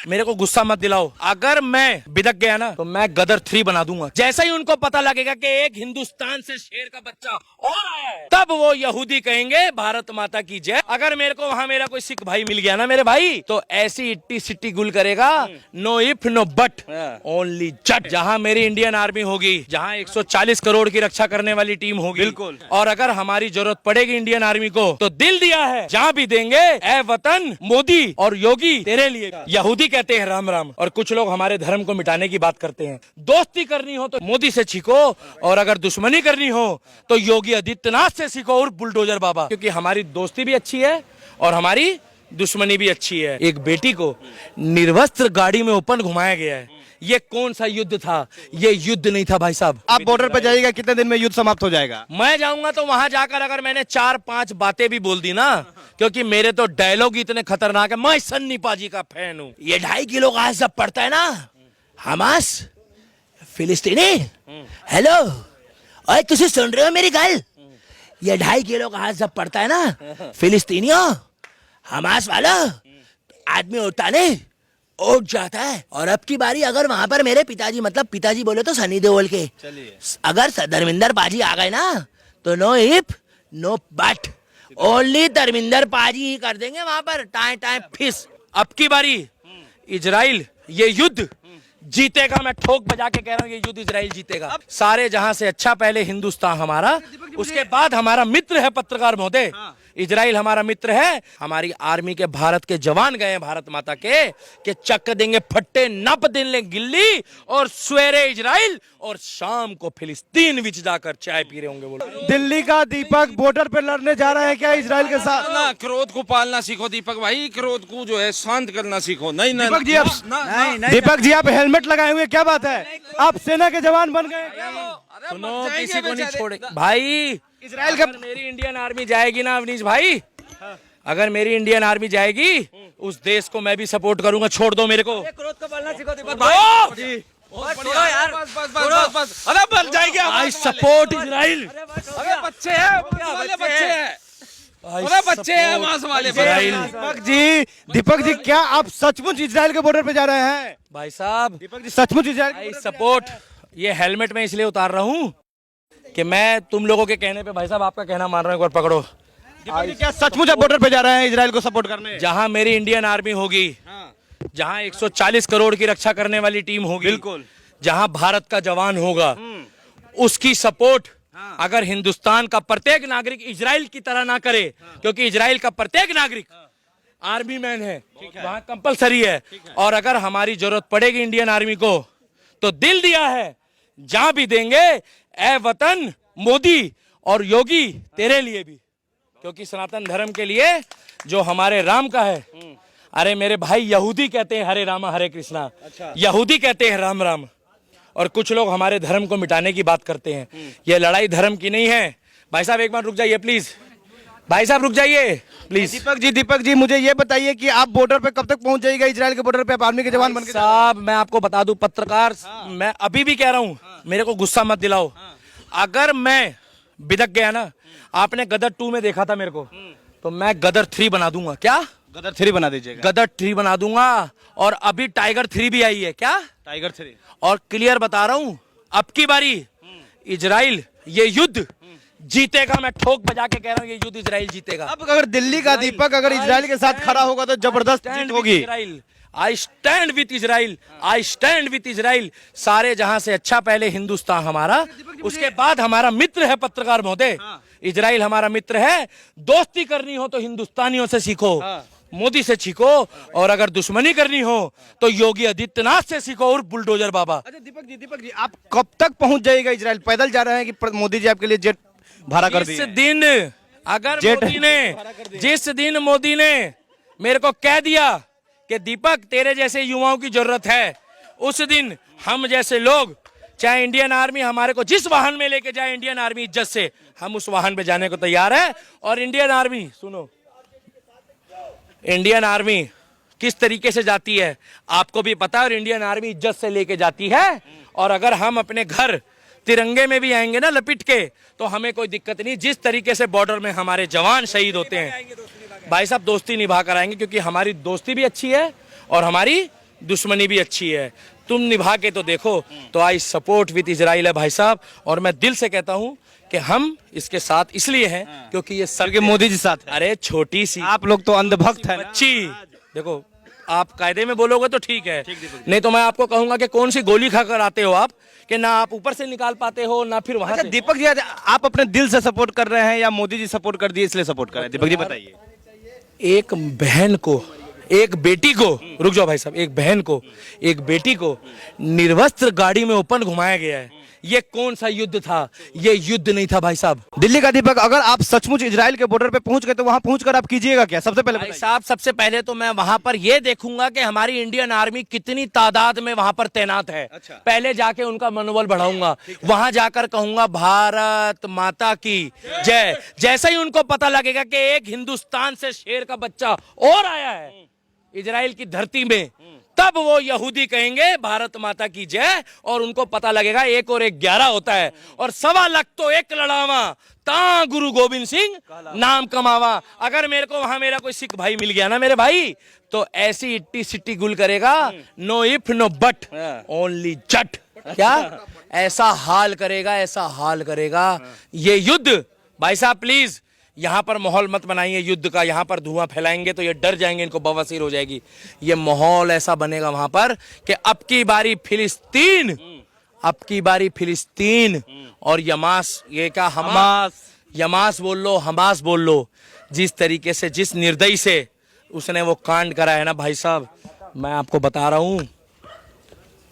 मेरे को गुस्सा मत दिलाओ। अगर मैं बिदक गया ना तो मैं गदर 3 बना दूंगा। जैसे ही उनको पता लगेगा कि एक हिंदुस्तान से शेर का बच्चा और आया है, तब वो यहूदी कहेंगे भारत माता की जय। अगर मेरे को वहाँ मेरा कोई सिख भाई मिल गया ना मेरे भाई, तो ऐसी इट्टी सिट्टी गुल करेगा। No if no but, only Jatt. जहाँ मेरी इंडियन आर्मी होगी, जहाँ 140 करोड़ की रक्षा करने वाली टीम होगी, बिल्कुल। और अगर हमारी जरूरत पड़ेगी इंडियन आर्मी को, तो दिल दिया है जहाँ भी देंगे। ए वतन, मोदी और योगी तेरे लिए। यहूदी कहते हैं राम राम, और कुछ लोग हमारे धर्म को मिटाने की बात करते हैं। दोस्ती करनी हो तो मोदी से सीखो, और अगर दुश्मनी करनी हो तो योगी आदित्यनाथ से सीखो और बुलडोजर बाबा, क्योंकि हमारी दोस्ती भी अच्छी है और हमारी दुश्मनी भी अच्छी है। एक बेटी को निर्वस्त्र गाड़ी में ओपन घुमाया गया है। ये कौन सा युद्ध था? ये युद्ध नहीं था भाई साहब। आप बॉर्डर पे जाइएगा, कितने दिन में युद्ध समाप्त हो जाएगा? मैं जाऊंगा तो वहां जाकर अगर मैंने 4-5 बातें भी बोल दी ना, क्योंकि मेरे तो डायलॉग इतने खतरनाक है। मैं सन्नी पाजी का फैन हूँ। ये 2.5 किलो का जब पड़ता है ना, हमास फिलिस्तीनी, हेलो ओए तुझे सुन रहे हो मेरी गल? ये 2.5 किलो का जब पड़ता है ना, फिलिस्तीनियों, हमास वाला आदमी उठता नहीं, उठ जाता है। और अब की बारी अगर वहां पर मेरे पिताजी, मतलब पिताजी बोले तो सनी देओल के, अगर धर्मिंदर पाजी आ गए ना, तो no if no but, only Dharminder paaji ही कर देंगे वहां पर टाइम टाइम फिस। अब की बारी इजराइल ये युद्ध जीतेगा। मैं ठोक बजा के कह रहा हूँ, ये युद्ध इजराइल जीतेगा। सारे जहां से अच्छा पहले हिंदुस्तान हमारा, उसके बाद हमारा मित्र है पत्रकार महोदय। इजराइल हमारा मित्र है। हमारी आर्मी के भारत के जवान गए हैं भारत माता के चक्कर देंगे फट्टे, नप देंगे गिल्ली, और सवेरे इजराइल और शाम को फिलिस्तीन विच जाकर चाय पी रहे होंगे। बोलो दिल्ली का दीपक बॉर्डर पे लड़ने जा रहा है क्या इजराइल के साथ? ना, क्रोध को पालना सीखो दीपक भाई, क्रोध को जो है शांत करना सीखो। नहीं नहीं दीपक जी, आप दीपक जी आप हेलमेट लगाए हुए, क्या बात है? आप सेना के जवान बन गए। सुनो, किसी को नहीं छोड़े भाई। इजराइल का मेरी इंडियन आर्मी जाएगी ना अवनीश भाई, अगर मेरी इंडियन आर्मी जाएगी, उस देश को मैं भी सपोर्ट करूंगा। छोड़ दो मेरे को। क्रोध को पालना सीखो दीपक भाई। यार बस अरे बन जाएगी। I support Israel. अरे बच्चे हैं, बच्चे हैं, अरे बच्चे हैं मांस वाले। दीपक जी क्या आप सचमुच इजराइल के बॉर्डर पे जा रहे हैं? भाई साहब दीपक जी सचमुच इजराइल आई सपोर्ट। ये हेलमेट में इसलिए उतार रहा हूँ कि मैं तुम लोगों के कहने पे, भाई साहब आपका कहना मान रहा हूँ, एक बार पकड़ो। दीपक जी क्या सचमुच आप बॉर्डर पे जा रहे हैं इजराइल को सपोर्ट करने? जहाँ मेरी इंडियन आर्मी होगी, जहाँ 140 करोड़ की रक्षा करने वाली टीम होगी, बिल्कुल, जहाँ भारत का जवान होगा, उसकी सपोर्ट अगर हिंदुस्तान का प्रत्येक नागरिक इजराइल की तरह ना करे, क्योंकि इजराइल का प्रत्येक नागरिक आर्मी मैन है, वहाँ कंपलसरी है। और अगर हमारी जरूरत पड़ेगी इंडियन आर्मी को, तो दिल दिया है जहां भी देंगे। ए वतन, मोदी और योगी तेरे लिए भी, क्योंकि सनातन धर्म के लिए जो हमारे राम का है। अरे मेरे भाई, यहूदी कहते हैं हरे रामा हरे कृष्णा, अच्छा। यहूदी कहते हैं राम राम, और कुछ लोग हमारे धर्म को मिटाने की बात करते हैं। ये लड़ाई धर्म की नहीं है। भाई साहब एक बार रुक जाइए प्लीज, भाई साहब रुक जाइए प्लीज। दीपक जी मुझे ये बताइए कि आप बॉर्डर पे कब तक पहुंच जाइएगा इजराइल के बॉर्डर पे? आप आर्मी के जवान बन के साहब मैं आपको बता दूं, पत्रकार, मैं अभी भी कह रहा हूं, मेरे को गुस्सा मत दिलाओ। अगर मैं बिदक गया ना, आपने गदर 2 में देखा था मेरे को, तो मैं गदर 3 बना दूंगा। क्या गदर 3 बना दीजिएगा? गदर 3 बना दूंगा। और अभी टाइगर 3 भी आई है। क्या टाइगर 3? और क्लियर बता रहा हूं, अब की बारी इजराइल ये युद्ध जीतेगा। मैं ठोक बजा के कह रहा हूँ, ये युद्ध इजराइल जीतेगा। अब अगर दिल्ली का दीपक अगर इजराइल के साथ खड़ा होगा तो जबरदस्त जीत होगी। I stand with Israel, I stand with Israel. सारे जहां से अच्छा पहले हिंदुस्तान हमारा, उसके बाद हमारा मित्र है पत्रकार महोदय। इजराइल हमारा मित्र है। दोस्ती करनी हो तो हिंदुस्तानियों से सीखो, मोदी से सीखो, और अगर दुश्मनी करनी हो तो योगी आदित्यनाथ से सीखो और बुलडोजर बाबा। अच्छा दीपक जी आप कब तक पहुंच जाइएगा इजराइल? पैदल जा रहे हैं कि मोदी जी आपके लिए जेट भाड़ा कर दिए? जिस दिन मोदी ने मेरे को कह दिया कि दीपक तेरे जैसे युवाओं की जरूरत है, उस दिन हम जैसे लोग, चाहे इंडियन आर्मी हमारे को जिस वाहन में लेके जाए इंडियन आर्मी इज्जत से, हम उस वाहन पे जाने को तैयार है। और इंडियन आर्मी, सुनो, इंडियन आर्मी किस तरीके से जाती है आपको भी पता है, और इंडियन आर्मी इज्जत से लेके जाती है। और अगर हम अपने घर तिरंगे में भी आएंगे ना लपेट के, तो हमें कोई दिक्कत नहीं। जिस तरीके से बॉर्डर में हमारे जवान शहीद होते हैं भाई साहब, दोस्ती निभा कर आएंगे, क्योंकि हमारी दोस्ती भी अच्छी है और हमारी दुश्मनी भी अच्छी है। तुम निभा के तो देखो। तो आई सपोर्ट विद इजराइल है भाई साहब, और मैं दिल से कहता हूं कि हम इसके साथ इसलिए हैं क्योंकि ये सब क्योंकि मोदी जी साथ है। अरे छोटी सी आप लोग तो अंधभक्त है ना। बच्ची, देखो आप कायदे में बोलोगे तो ठीक है, नहीं तो मैं आपको कहूंगा कि कौन सी गोली खाकर आते हो आप, कि ना आप ऊपर से निकाल पाते हो ना फिर वहां अच्छा से। दीपक जी, आप अपने दिल से सपोर्ट कर रहे हैं या मोदी जी सपोर्ट कर दिए इसलिए सपोर्ट कर रहे हैं? दीपक जी बताइए। एक बहन को, एक बेटी को, रुक जाओ भाई साहब, एक बहन को, एक बेटी को निर्वस्त्र गाड़ी में ओपन घुमाया गया है। ये कौन सा युद्ध था? ये युद्ध नहीं था भाई साहब। दिल्ली का दीपक, अगर आप सचमुच इजराइल के बॉर्डर पे पहुंच गए तो वहां पहुंचकर आप कीजिएगा क्या? सबसे पहले भाई बताइए। साहब, सबसे पहले तो मैं वहां पर ये देखूंगा कि हमारी इंडियन आर्मी कितनी तादाद में वहां पर तैनात है। अच्छा। पहले जाके उनका मनोबल बढ़ाऊंगा, वहां जाकर कहूंगा भारत माता की जय। जैसे ही उनको पता लगेगा कि एक हिंदुस्तान से शेर का बच्चा और आया है इजराइल की धरती में, तब वो यहूदी कहेंगे भारत माता की जय, और उनको पता लगेगा 1 और 1 11 होता है, और 1.25 लाख तो एक लड़ावा ता गुरु गोविंद सिंह नाम कमावा। अगर मेरे को वहां मेरा कोई सिख भाई मिल गया ना मेरे भाई, तो ऐसी इट्टी सिट्टी गुल करेगा, no if no but only Jatt. क्या ऐसा हाल करेगा, ऐसा हाल करेगा ये युद्ध। भाई साहब प्लीज यहां पर माहौल मत बनाइए युद्ध का। यहां पर धुआं फैलाएंगे तो ये डर जाएंगे, इनको बवासीर हो जाएगी। ये माहौल ऐसा बनेगा वहां पर कि अब की बारी फिलिस्तीन, अब की बारी फिलिस्तीन और यमास, ये क्या हमास, यमास बोल लो, हमास बोल लो, जिस तरीके से, जिस निर्दयी से उसने वो कांड करा है ना भाई साहब, मैं आपको बता रहा हूं,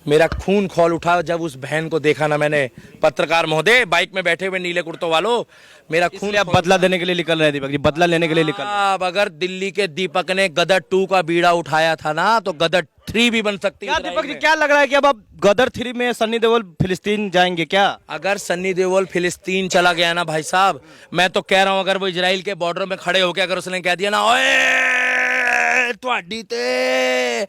मेरा खून खौल उठा जब उस बहन को देखा ना मैंने। पत्रकार महोदय, बाइक में बैठे हुए नीले कुर्तों वालों, मेरा खून। आप बदला देने के लिए निकल रहे हैं दीपक जी, बदला लेने के लिए निकल रहे हैं। अब अगर दिल्ली के दीपक ने गदर 2 का बीड़ा उठाया था ना, तो गदर 3 भी बन सकती है। क्या दीपक जी, क्या लग रहा है कि अब आप गदर 3 में सन्नी देओल फिलिस्तीन जाएंगे क्या? अगर सन्नी देओल फिलिस्तीन चला गया ना भाई साहब, मैं तो कह रहा हूं, अगर वो इजराइल के बॉर्डर में खड़े होकर अगर उसने कह दिया ना, ओए तुहाडी ते,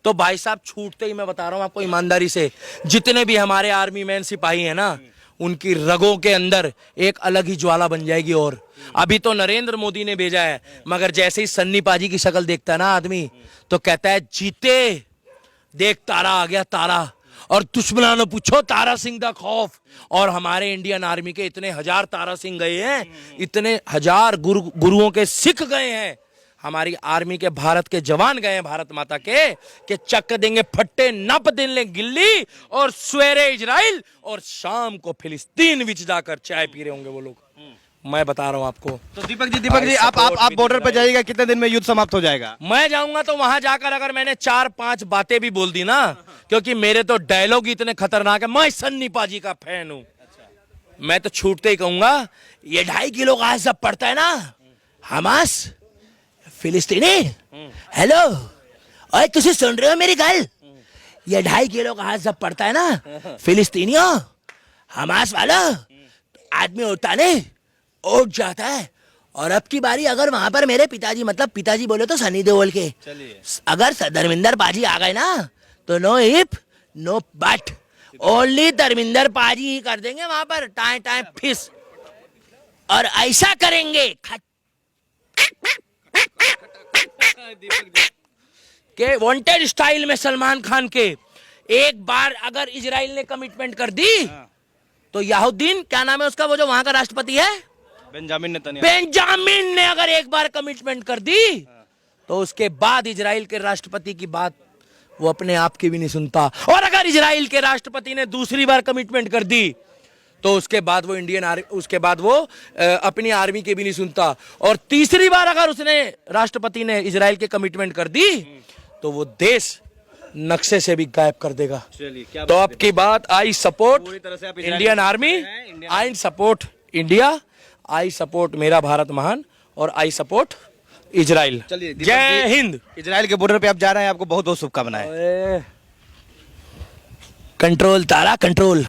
तो भाई साहब छूटते ही, मैं बता रहा हूं आपको ईमानदारी से, जितने भी हमारे आर्मी मैन सिपाही हैं ना, उनकी रगों के अंदर एक अलग ही ज्वाला बन जाएगी। और अभी तो नरेंद्र मोदी ने भेजा है, मगर जैसे ही सन्नी पाजी की शक्ल देखता है ना आदमी, तो कहता है जीते देख तारा आ गया तारा, और दुश्मनों ने पूछो तारा सिंह दा खौफ। और हमारे इंडियन आर्मी के इतने 1000 तारा सिंह गए हैं, इतने 1000 गुरुओं के सिख गए हैं, हमारी आर्मी के भारत के जवान गए हैं भारत माता के चक देंगे फट्टे, नप देंगे गिल्ली, और सवेरे इजराइल और शाम को फिलिस्तीन विच जाकर चाय पी रहे होंगे वो लोग। मैं बता रहा हूं आपको। तो दीपक जी आप बॉर्डर पे जाइएगा, कितने दिन में युद्ध समाप्त हो जाएगा? मैं जाऊंगा तो वहां जाकर अगर मैंने 4-5 बातें भी बोल दी ना, क्योंकि मेरे तो डायलॉग इतने खतरनाक है, मैं सन्नी पाजी का फैन हूं। मैं तो छूटते ही कहूंगा, ये 2.5 किलो का जब पड़ता है ना हमास फिलिस्तीनी, हेलो ओए तुझे सुन रहे हो मेरी गल? ये 2.5 किलो का जब पड़ता है ना फिलिस्तीनियों, हमास वाला, आदमी उठता नहीं, उठ जाता है। और अब की बारी अगर वहां पर मेरे पिताजी, मतलब पिताजी बोले तो सनी देओल के, अगर धर्मिंदर पाजी आ गए ना, तो no if no but, only Dharminder paaji ही कर देंगे वहां पर टाइम टाइम फिस। और ऐसा करेंगे के वांटेड स्टाइल में सलमान खान के, एक बार अगर इजराइल ने कमिटमेंट कर दी, तो याहुद्दीन, क्या नाम है उसका, वो जो वहां का राष्ट्रपति है, बेंजामिन ने अगर एक बार कमिटमेंट कर दी, तो उसके बाद इजराइल के राष्ट्रपति की बात वो अपने आप की भी नहीं सुनता। और अगर इजराइल के राष्ट्रपति ने दूसरी बार कमिटमेंट कर दी, तो उसके बाद वो इंडियन आर्मी, उसके बाद वो अपनी आर्मी के भी नहीं सुनता। और तीसरी बार अगर उसने, राष्ट्रपति ने इजराइल के कमिटमेंट कर दी, तो वो देश नक्शे से भी गायब कर देगा। तो अब की बात, I support Indian army, I support India, I support मेरा भारत महान, और आई सपोर्ट इजराइल। जय हिंद। इजराइल के बॉर्डर पे आप जा रहे हैं, आपको बहुत बहुत शुभकामनाएं। कंट्रोल तारा कंट्रोल।